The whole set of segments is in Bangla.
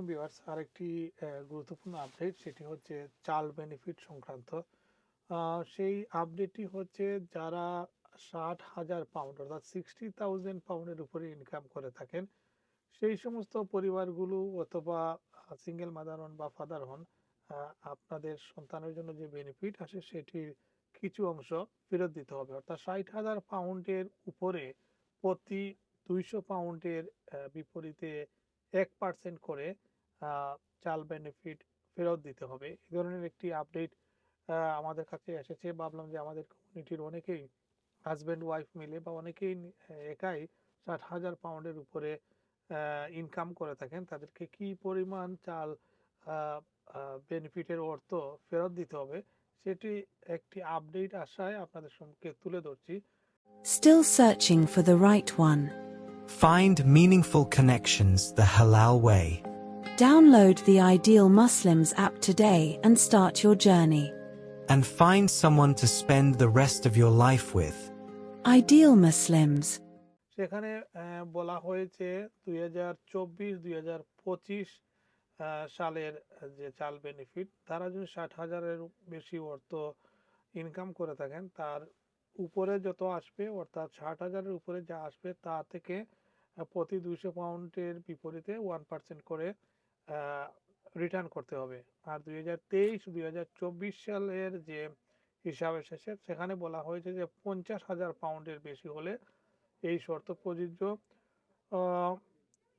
আলাইকুম ভিউয়ার্স, আরেকটি গুরুত্বপূর্ণ আপডেট, সেটি হচ্ছে চাল বেনিফিট সংক্রান্ত। সেই আপডেটটি হচ্ছে যারা ৬০,০০০ পাউন্ড অর্থাৎ 60,000 পাউন্ডের উপরে ইনকাম করে থাকেন, সেই সমস্ত পরিবারগুলো অথবা সিঙ্গেল মাদার হন বা ফাদার হন, আপনাদের সন্তানের জন্য যে বেনিফিট আসে সেটির কিছু অংশ ফেরত দিতে হবে। অর্থাৎ ৬০,০০০ পাউন্ডের উপরে প্রতি ২০০ পাউন্ডের বিপরীতে 1% করে চাল বেনিফিট ফেরত দিতে হবে। এ ধরনের একটি আপডেট আমাদের কাছে এসেছে। ভাবলাম যে আমাদের কমিউনিটির অনেকেই হাজব্যান্ড ওয়াইফ মিলে বা অনেকেই একাই ৬০,০০০ পাউন্ডের উপরে ইনকাম করে থাকেন, তাদেরকে কি পরিমাণ চাল বেনিফিটের অর্থ ফেরত দিতে হবে সেটি একটি আপডেট আশায় আপনাদের সম্মুখে তুলে ধরছি। Still searching for the right one? Find meaningful connections the halal way. Download the Ideal Muslims app today and start your journey. And find someone to spend the rest of your life with. Ideal Muslims. সেখানে বলা হয়েছে 2024-2025 সালের যে চাল বেনিফিট, তারা যদি ৬০,০০০-এর বেশি অর্থ ইনকাম করে থাকেন, তার উপরে যত আসবে অর্থাৎ ৬০,০০০-এর উপরে যা আসবে তা থেকে প্রতি ২০০ পাউন্ডের বিপরীতে 1% করে রিটার্ন করতে হবে। আর 2023-2024 সালের যে হিসাব এসেছে সেখানে বলা হয়েছে যে 50,০০০ পাউন্ডের বেশি হলে এই শর্ত প্রযোজ্য।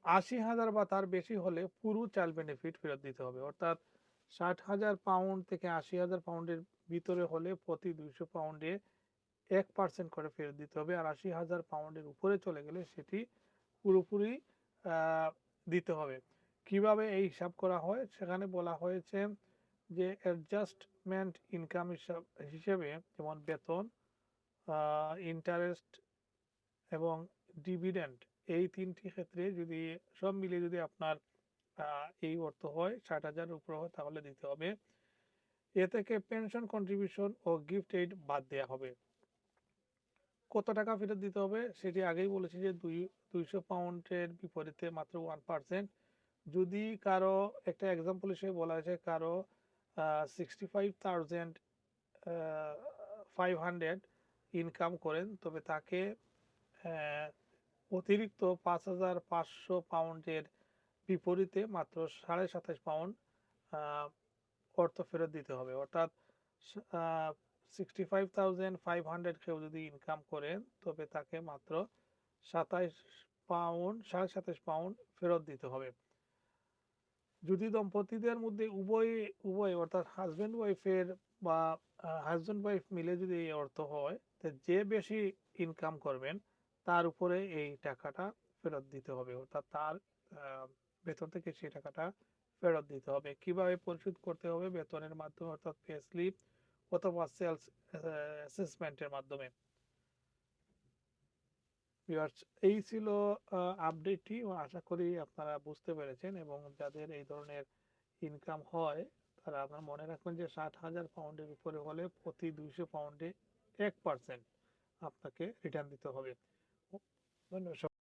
৮০,০০০ বা তার বেশি হলে পুরো চাল বেনিফিট ফেরত দিতে হবে। অর্থাৎ ৬০,০০০ পাউন্ড থেকে ৮০,০০০ পাউন্ডের ভিতরে হলে প্রতি ২০০ পাউন্ডে 1% করে ফেরত দিতে হবে। আর ৮০,০০০ পাউন্ডের উপরে চলে গেলে সেটি পুরোপুরি দিতে হবে। কিভাবে এই হিসাব করা হয় সেখানে বলা হয়েছে যে অ্যাডজাস্টমেন্ট ইনকাম হিসেবে যেমন বেতন, ইন্টারেস্ট এবং ডিভিডেন্ড, এই তিনটি ক্ষেত্রে যদি সব মিলিয়ে যদি আপনার এই অর্থ হয় ৬০,০০০-এর উপর হয় তাহলে দিতে হবে। এ থেকে পেনশন কন্ট্রিবিউশন ও গিফট এইড বাদ দেওয়া হবে। কত টাকা ফেরত দিতে হবে সেটি আগেই বলেছি যে ২০০ পাউন্ডের বিপরীতে মাত্র 1%। যদি কারো একটা এক্সাম্পল হিসেবে বলা হয়েছে কারো 65,500 ইনকাম করেন, তবে তাকে অতিরিক্ত 5,500 পাউন্ডের বিপরীতে মাত্র 27.5 পাউন্ড অর্থ ফেরত দিতে হবে। অর্থাৎ 65,500 কেউ যদি ইনকাম করেন তবে তাকে মাত্র 27.5 পাউন্ড ফেরত দিতে হবে। যদি দম্পতিদের মধ্যে উভয় অর্থাৎ হাজব্যান্ড ওয়াইফের বা হাজব্যান্ড ওয়াইফ মিলে যদি এই অর্থ হয়, যে বেশি ইনকাম করবেন তার উপরে এই টাকাটা ফেরত দিতে হবে। অর্থাৎ তার বেতন থেকে সেই টাকাটা ফেরত দিতে হবে। কিভাবে পরিশোধ করতে হবে? বেতনের মাধ্যমে অর্থাৎ পে স্লিপ অথবা সেলস অ্যাসেসমেন্টের মাধ্যমে। এই ছিল আপডেটটি। আশা করি আপনারা বুঝতে পেরেছেন, এবং যাদের এই ধরনের ইনকাম হয় তারা আপনার মনে রাখবেন যে ৬০,০০০ পাউন্ডের উপরে হলে প্রতি ২০০ পাউন্ডে 1% আপনাকে রিটার্ন দিতে হবে। ধন্যবাদ।